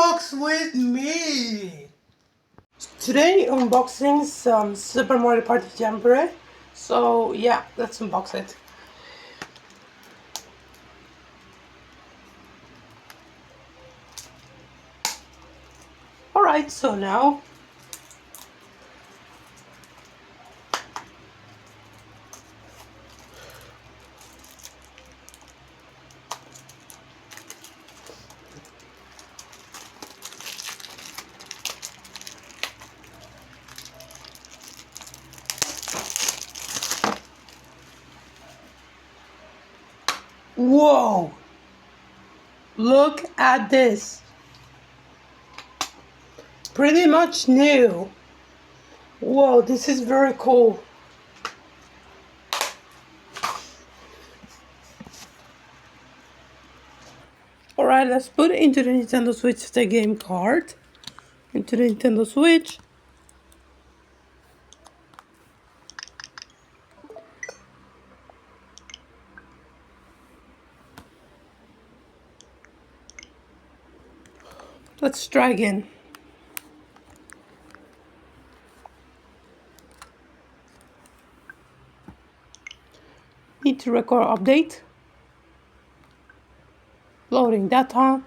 Unbox with me! Today unboxing some Super Mario Party Jamboree. So yeah, let's unbox it. Alright, so now whoa! Look at this! Pretty much new. Whoa, this is very cool. Alright, let's put into the Nintendo Switch the game card. Into the Nintendo Switch. Let's try again. Need to record update. Loading data.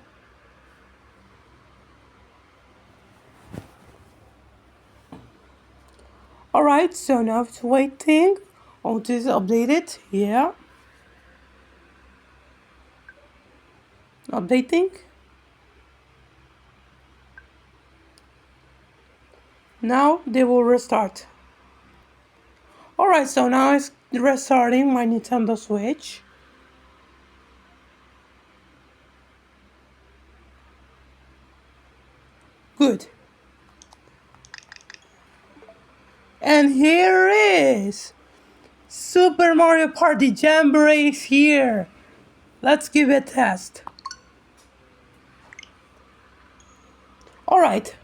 Alright, so now it's waiting until it's updated. Yeah. Updating. Now they will restart. Alright, so now it's restarting my Nintendo Switch. Good. And here is Super Mario Party Jamboree is here. Let's give it a test. Alright.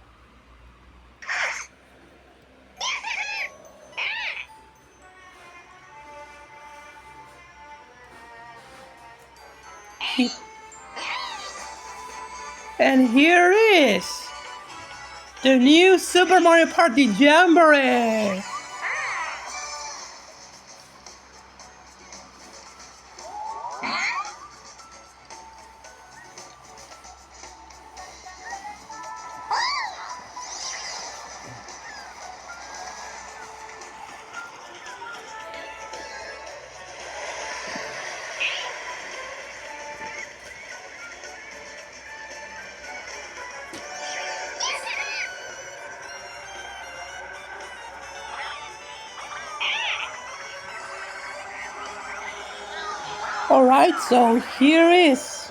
And here is the new Super Mario Party Jamboree. Alright, so here is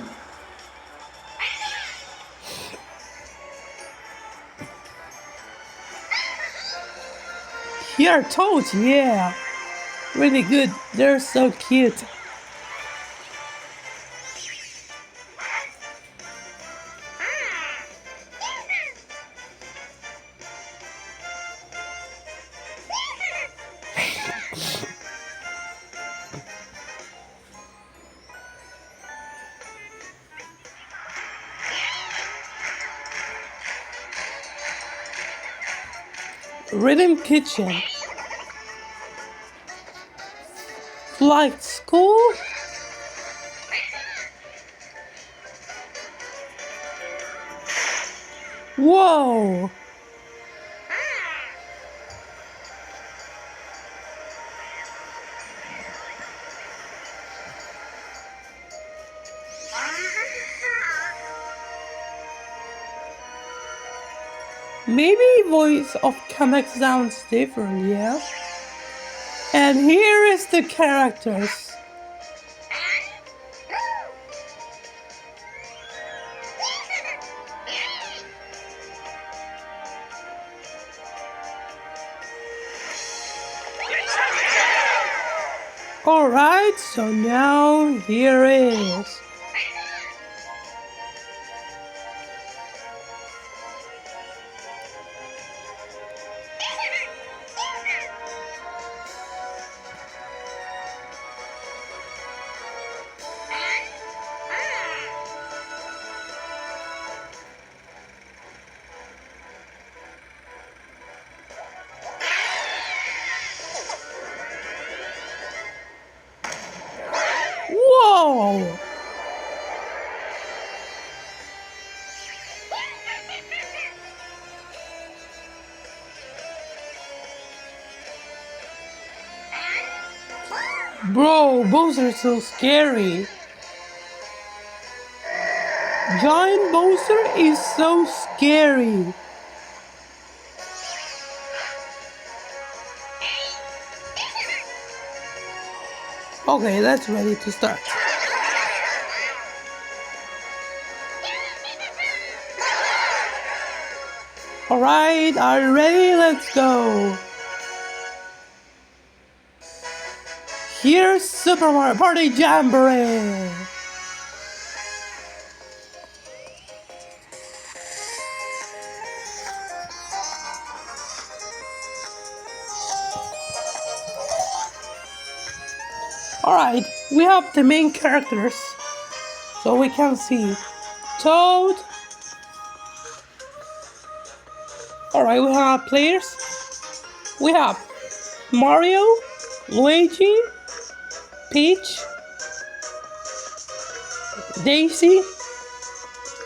here are toads, yeah. Really good. They're so cute. Rhythm Kitchen. Flight School. Whoa! Maybe voice of Kamek sounds different, yeah? And here is the characters. Alright, so now here is go! Bro, Bowser is so scary. Giant Bowser is so scary. Okay, that's ready to start. Alright, are you ready? Let's go. Here's Super Mario Party Jamboree. Alright, we have the main characters, so we can see Toad. Alright, we have players. We have Mario, Luigi, Peach, Daisy,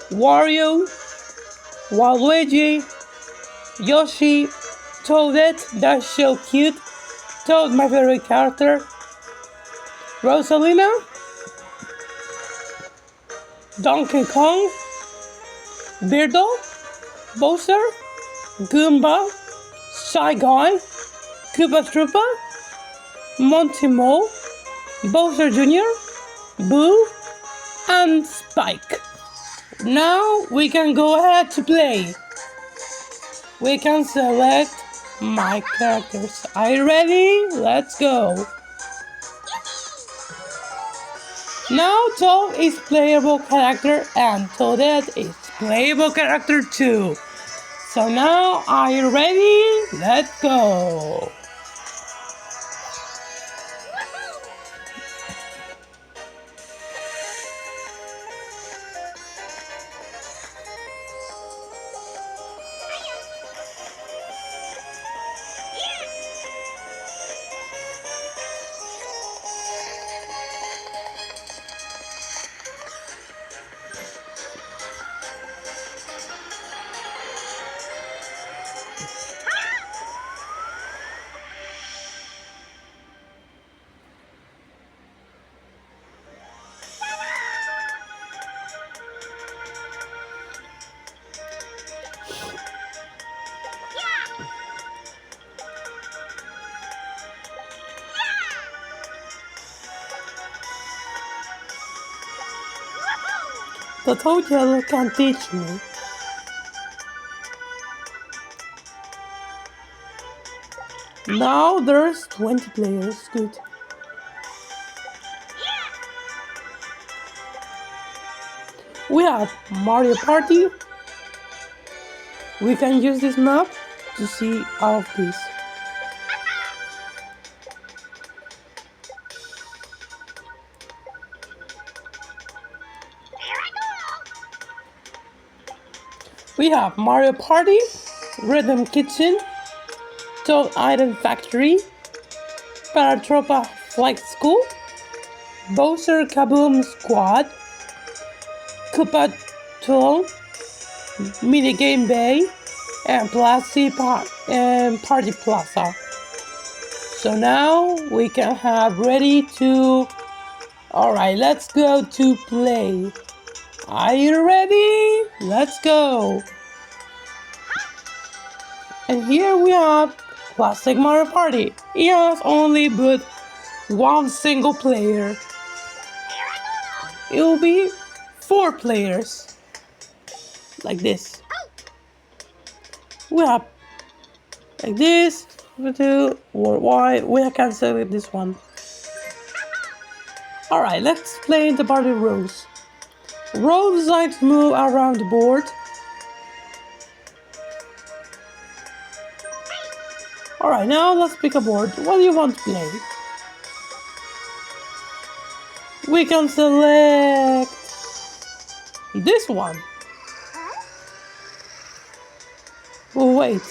Wario, Waluigi, Yoshi, Toadette, that's so cute. Toad, my favorite character. Rosalina, Donkey Kong, Birdo, Bowser, Goomba, Shy Guy, Koopa Troopa, Monty Mole, Bowser Jr., Boo, and Spike. Now we can go ahead to play. We can select my characters. Are you ready? Let's go. Now Toad is playable character and Toadette is playable character too. So now are you ready? Let's go. The Toad Yellow can teach me. Now there's 20 players. Good. We have Mario Party. We can use this map to see all of these. We have Mario Party, Rhythm Kitchen, Toad Item Factory, Paratropa Flight School, Bowser Kaboom Squad, Koopa Tool, Minigame Bay, and Party Plaza. So now we can have ready to... Alright, let's go to play. Are you ready? Let's go. And here we have Classic Mario Party. It has only but one single player. It will be 4 players. Like this. We have like this, 2, or Y. We can select this one. Alright, let's play the party rules. Roll like to move around the board. Alright, now let's pick a board. What do you want to play? We can select this one. Oh, wait.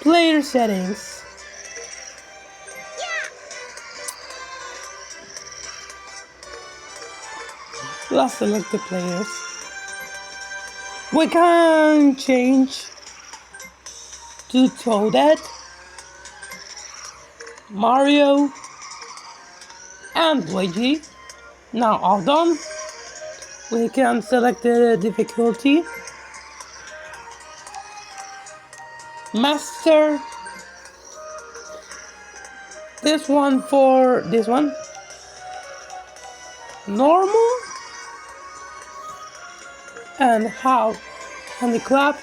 Player settings. Let's select the players. We can change to Toadette, Mario, and Luigi. Now all done. We can select the difficulty. Master. This one for this one. Normal. And how handicap.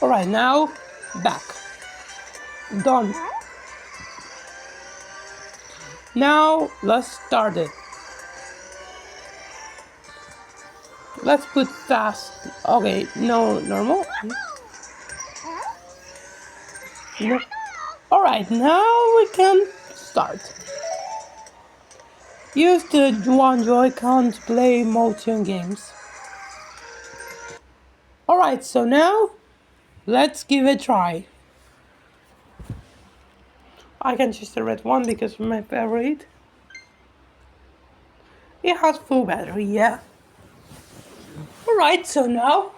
Alright, now back. Done. Now let's start it. Let's put fast. Okay, no, normal. No. Alright, now we can start. Use the one Joy-Con to play motion games. Alright, so now let's give it a try. I can choose the red one because it's my favorite. It has full battery, yeah. Alright, so now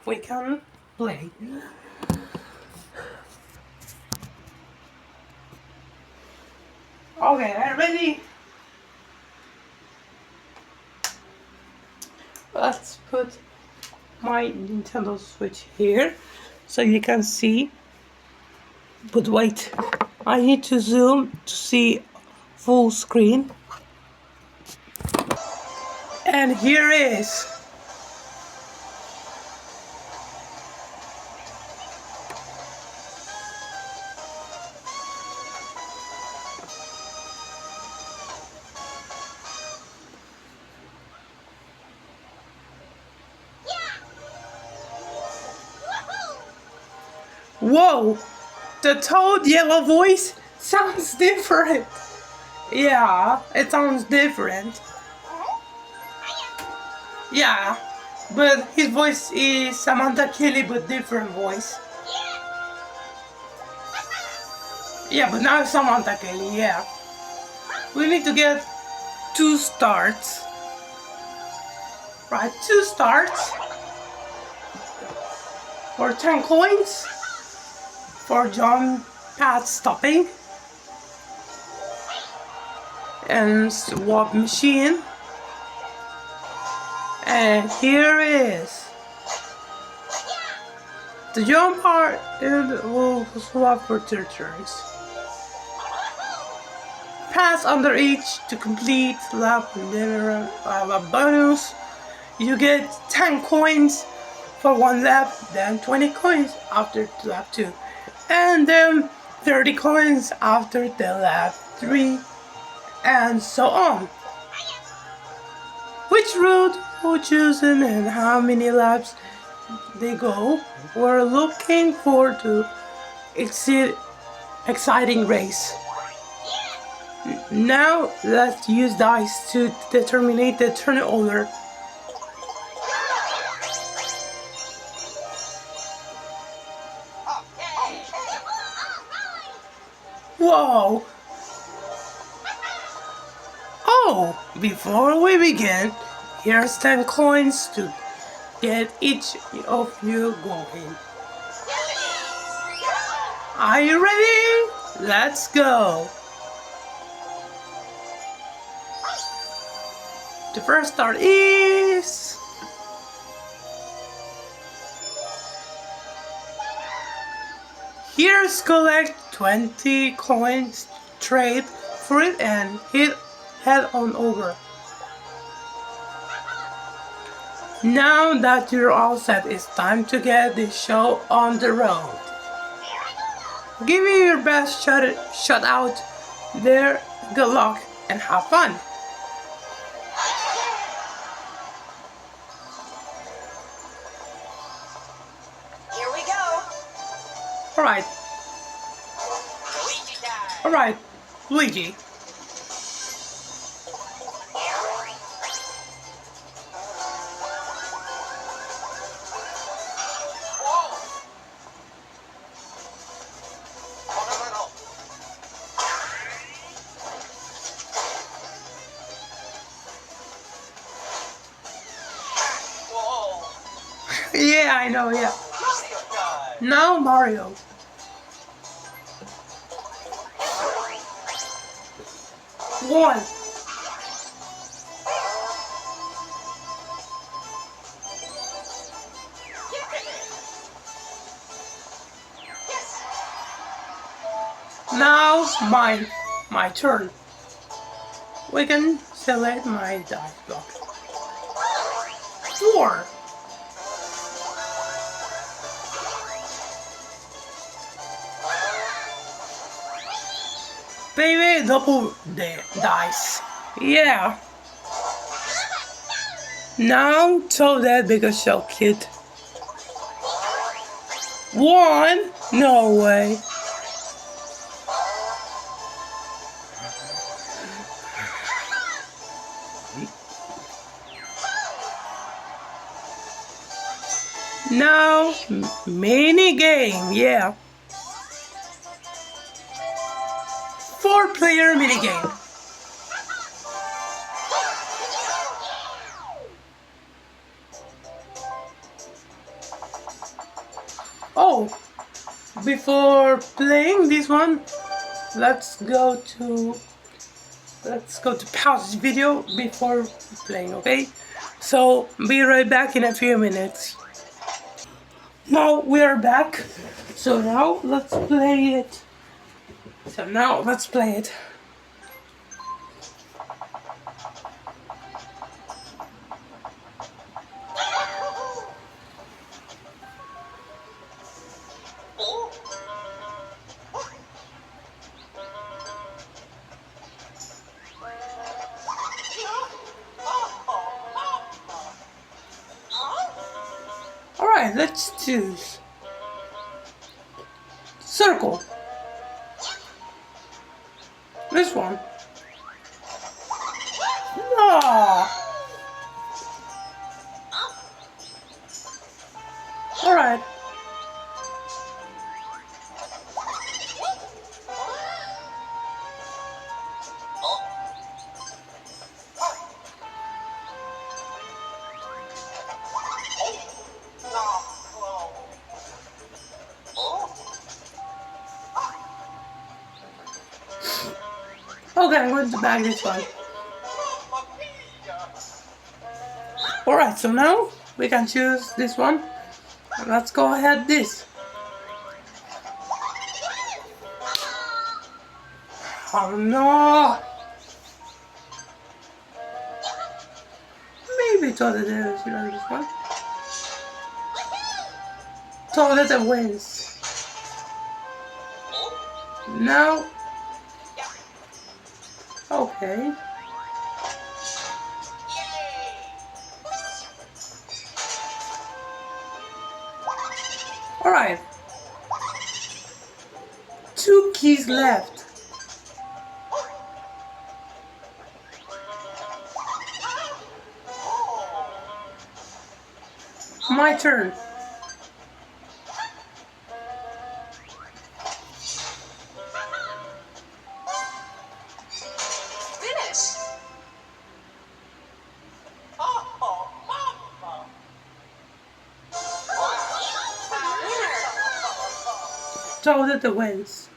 we can play. Okay, are you ready? Let's put my Nintendo Switch here so you can see. But wait, I need to zoom to see full screen. And here is. Whoa! The Toad yellow voice sounds different. Yeah, it sounds different. Yeah, but his voice is Samantha Kelly, but different voice. Yeah, but now it's Samantha Kelly, yeah. We need to get 2 starts. Right, 2 starts. For 10 coins. For jump pad stopping. And swap machine. And here is the jump part, and we'll swap for 2 turns. Pass under each to complete lap, and a bonus. You get 10 coins for 1 lap, then 20 coins after lap 2, and then 30 coins after the lap 3, and so on. Which route we're choosing and how many laps they go, we're looking forward to exciting race. Now let's use dice to determine the turn order. Whoa! Oh, before we begin, here's 10 coins to get each of you going. Are you ready? Let's go! The first start is... Here's collect 20 coins, trade for it, and head on over. Now that you're all set, it's time to get the show on the road. Give it your best shot out there, good luck, and have fun. Here we go. Alright. Luigi time. Alright, Luigi. Yeah, I know, yeah. Now Mario. One. Now my turn. We can select my dice block. 4. Baby, double the dice. Yeah. Now so that because so cute. 1. No way. Now mini game. Yeah. 4-player mini game. Oh, before playing this one, let's go to pause this video before playing, okay? So be right back in a few minutes. Now we are back. So now let's play it. Alright, let's choose circle. This one. No. Alright. Okay, I'm going to bag this one. Alright, so now we can choose this one. Let's go ahead this. Oh no! Maybe Toadette should have this one. Toadette wins. Now. Okay. Alright. 2 keys left. My turn. Finish. Toadette wins.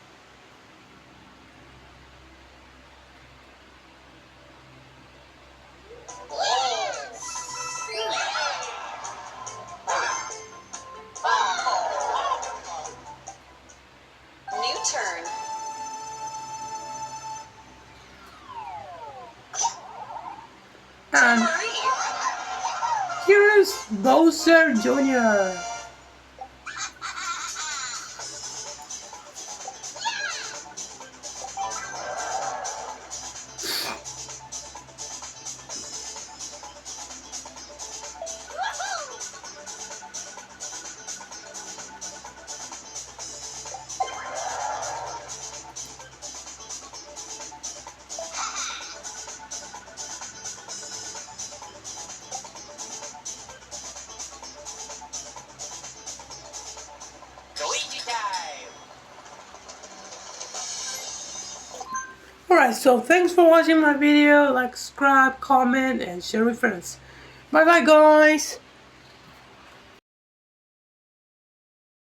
New turn. And here's Bowser Jr. Alright, so thanks for watching my video. Like, subscribe, comment, and share with friends. Bye bye guys.